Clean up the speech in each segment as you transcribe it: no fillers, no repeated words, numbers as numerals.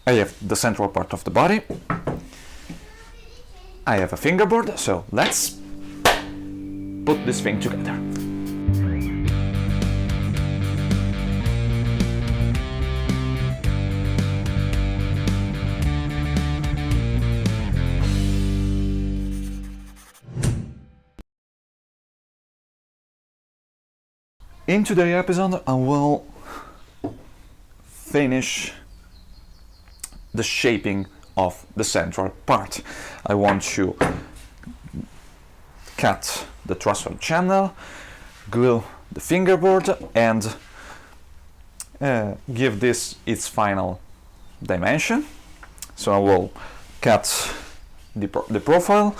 I have the central part of the body. I have a fingerboard, so let's put this thing together. In today's episode, I will finish the shaping of the central part. I want to cut the truss-rod channel, glue the fingerboard, and give this its final dimension. So I will cut the profile,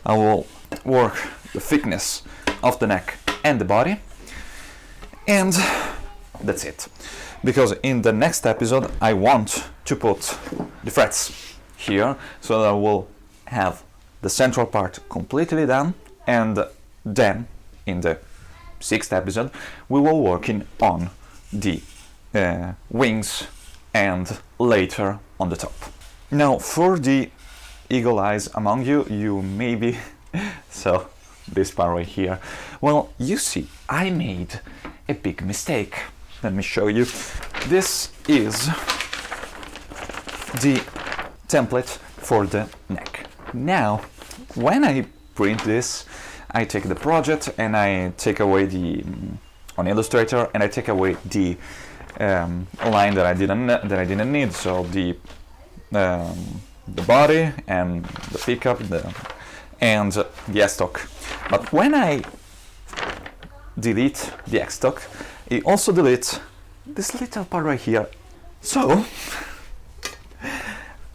I will work the thickness of the neck and the body, and that's it. Because in the next episode I want to put the frets here, so that I will have the central part completely done, and then in the 6th episode we will working on the wings and later on the top. Now for the eagle eyes among you, you maybe so this part right here, well, you see, I made a big mistake. Let me show you. This is the template for the neck. Now, when I print this, I take the project and I take away the on Illustrator, and I take away the line that I didn't need. So the body and the pickup and the X-stock. But when I delete the X-stock, it also deletes this little part right here. So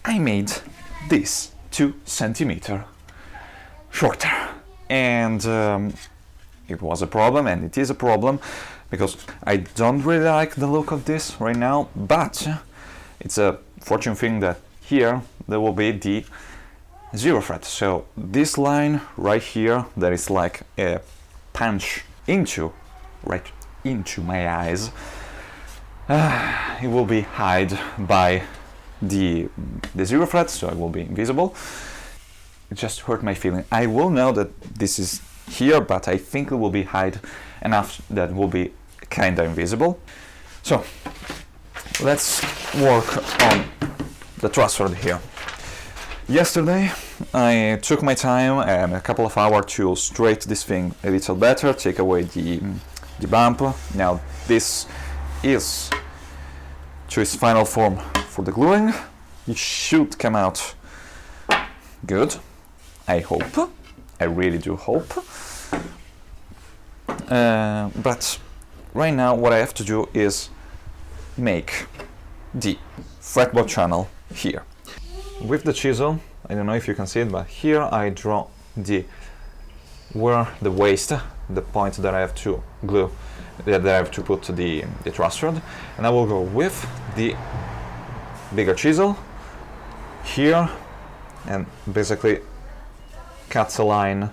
I made this 2 centimeters shorter, and it was a problem, and it is a problem, because I don't really like the look of this right now, but it's a fortunate thing that here there will be the 0 fret. So this line right here, that is like a punch right into my eyes, it will be hid by the 0 fret, so it will be invisible. It just hurt my feeling. I will know that this is here, but I think it will be hide enough that it will be kinda invisible. So let's work on the truss rod here. Yesterday I took my time and a couple of hours to straighten this thing a little better, take away the bump. Now this is to its final form for the gluing. It should come out good, I hope. I really do hope. But right now what I have to do is make the fretboard channel here. With the chisel, I don't know if you can see it, but here I draw where the waist, the point that I have to glue, that I have to put the truss rod, and I will go with the bigger chisel here and basically cut the line,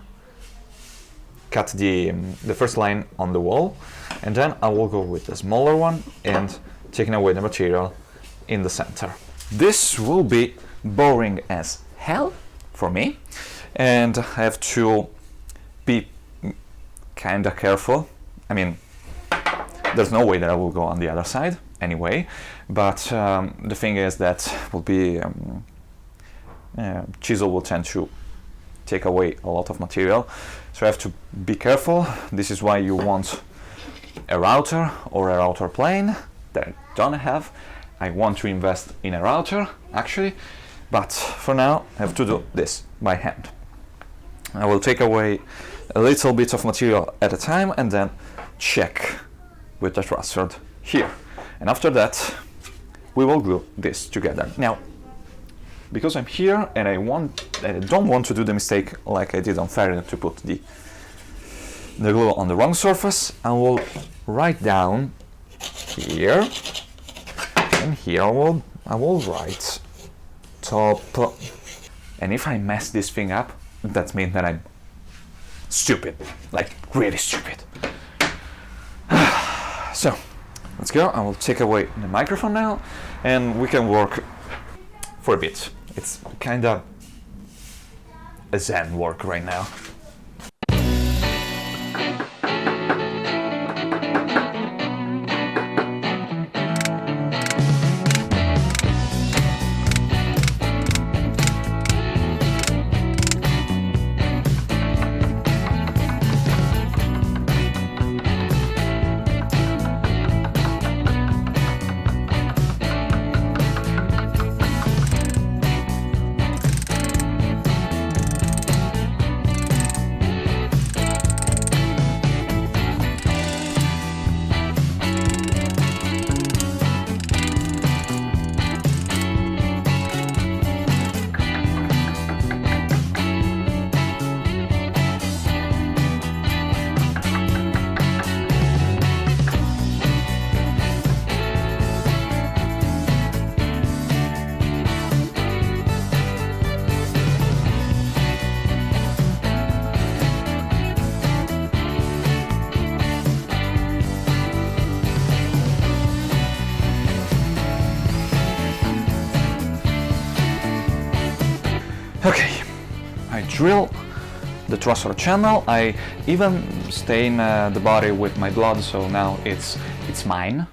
cut the first line on the wall, and then I will go with the smaller one and taking away the material in the center. This will be boring as hell for me, and I have to be kinda careful. I mean, there's no way that I will go on the other side anyway, but the thing is that will be chisel will tend to take away a lot of material, so I have to be careful. This is why you want a router or a router plane that I don't have. I want to invest in a router actually, but for now I have to do this by hand. I will take away a little bit of material at a time and then check with the truss rod here, and after that we will glue this together. Now, because I'm here and I don't want to do the mistake like I did on Fahrenheit to put the glue on the wrong surface, I will write down here, and here I will write top, and if I mess this thing up, that means that I'm stupid, like really stupid. So let's go. I will take away the microphone now and we can work for a bit. It's kind of a zen work right now. Okay, I drill the thruster channel. I even stain the body with my blood, so now it's mine.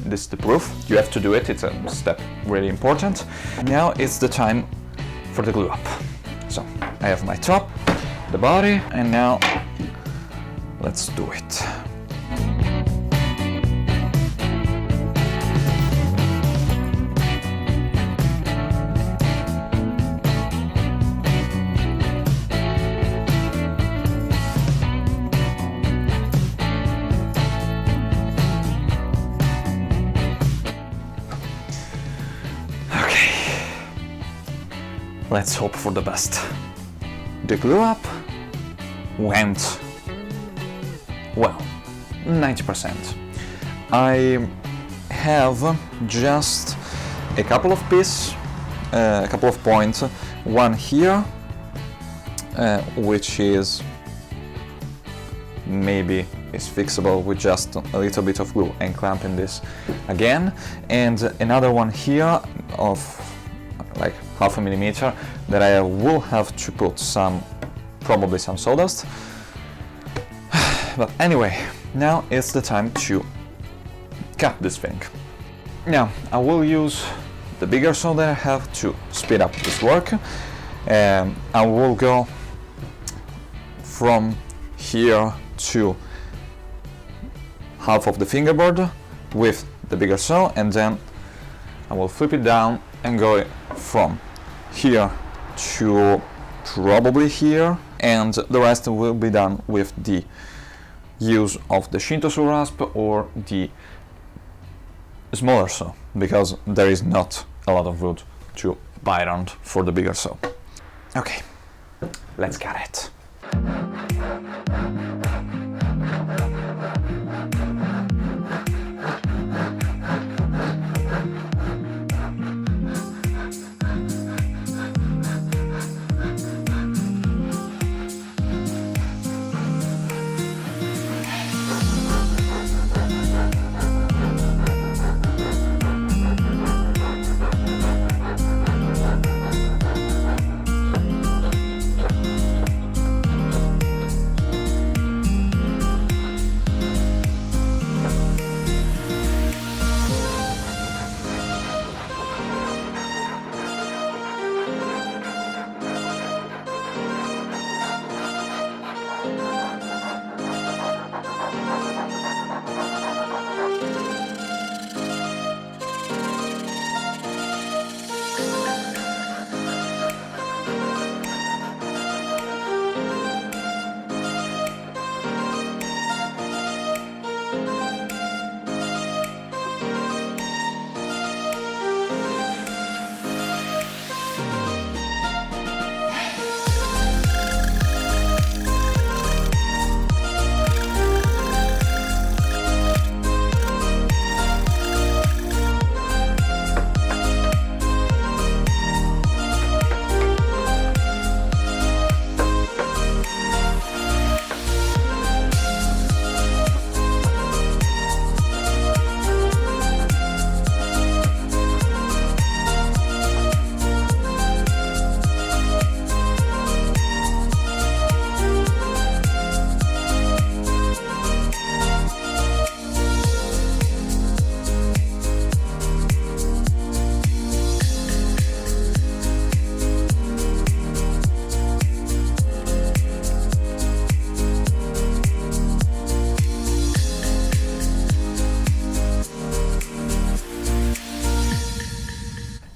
This is the proof. You have to do it. It's a step really important. Now it's the time for the glue up. So I have my top, the body, and now let's do it. Let's hope for the best. The glue up went well, 90%. I have just a couple of pieces, a couple of points. One here, which is maybe is fixable with just a little bit of glue and clamping this again, and another one here of like half a millimeter that I will have to put probably some sawdust. But anyway, now it's the time to cut this thing. Now I will use the bigger saw that I have to speed up this work. I will go from here to half of the fingerboard with the bigger saw, and then I will flip it down and go from here to probably here, and the rest will be done with the use of the Shinto saw rasp or the smaller saw, because there is not a lot of wood to bite on for the bigger saw. Okay, let's cut it.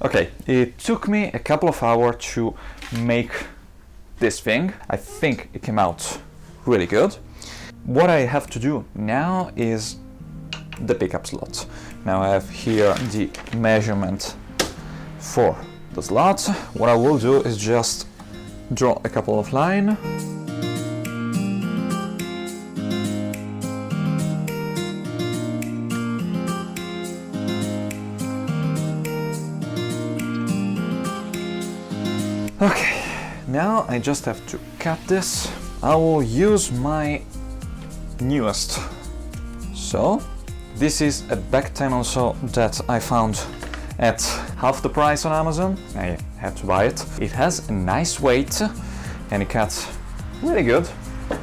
Okay, it took me a couple of hours to make this thing. I think it came out really good. What I have to do now is the pickup slot. Now I have here the measurement for the slot. What I will do is just draw a couple of lines. Okay, now I just have to cut this. I will use my newest saw. This is a back panel saw that I found at half the price on Amazon. I had to buy it. It has a nice weight and it cuts really good.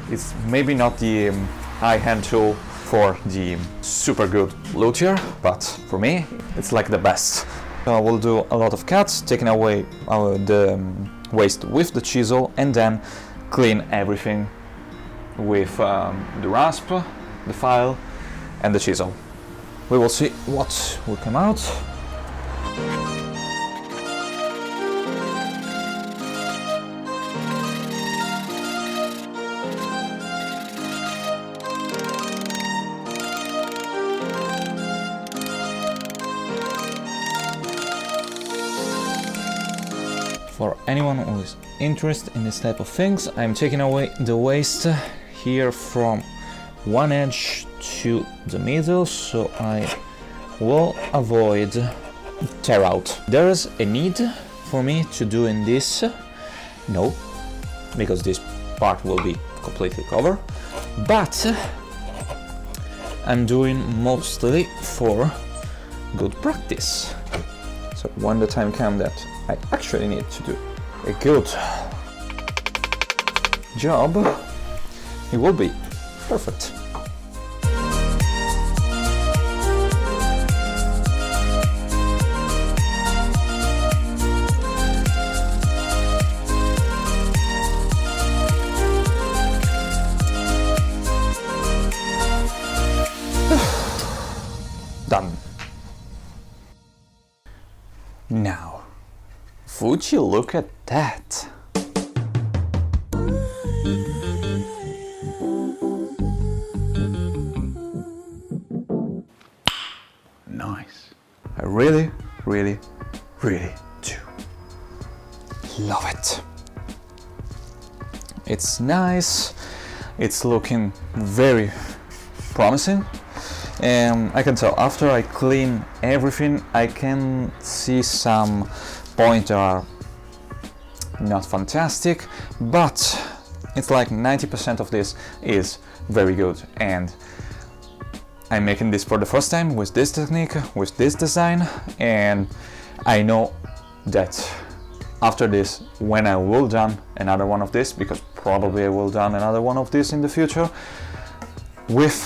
It's maybe not the high-hand tool for the super good luthier, but for me it's like the best. So I will do a lot of cuts, taking away the waste with the chisel, and then clean everything with the rasp, the file, and the chisel. We will see what will come out. For anyone who is interested in this type of things, I'm taking away the waste here from one edge to the middle, so I will avoid tear out. There is a need for me to do in this? No, because this part will be completely covered, but I'm doing mostly for good practice. So when the time comes that I actually need to do a good job, it will be perfect. Done. Now, would you look at that? Nice. I really, really, really do love it. It's nice. It's looking very promising. And I can tell after I clean everything, I can see some points that are not fantastic, but it's like 90% of this is very good. And I'm making this for the first time with this technique, with this design, and I know that after this, when I will done another one of this, because probably I will done another one of this in the future, with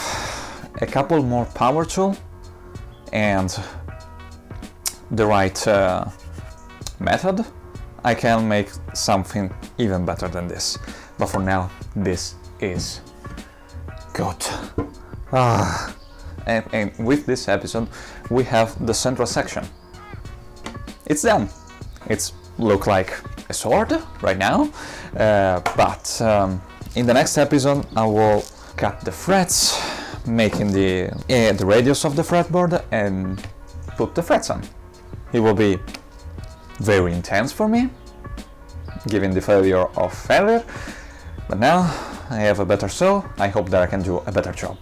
a couple more power tool and the right method, I can make something even better than this. But for now, this is good. And with this episode, we have the central section. It's done. It's look like a sword right now, but in the next episode, I will cut the frets, making the radius of the fretboard and put the frets on. It will be very intense for me, given the failure of failure, but now I have a better saw. I hope that I can do a better job.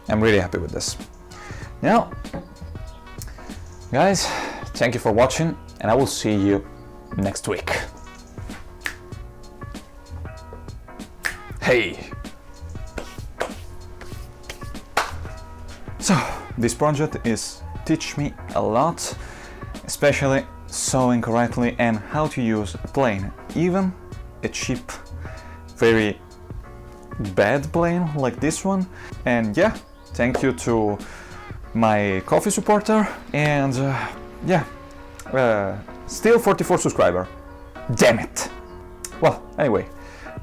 I'm really happy with this. Now, guys, thank you for watching, and I will see you next week. Hey! So, this project is teach me a lot, especially sewing correctly and how to use a plane, even a cheap, very bad plane like this one. And yeah, thank you to my coffee supporter, and still 44 subscriber. Damn it! Well, anyway,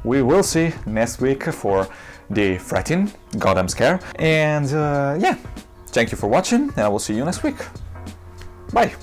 we will see next week for the fretting. God, I'm scared. And yeah, Thank you for watching, and I will see you next week. Bye!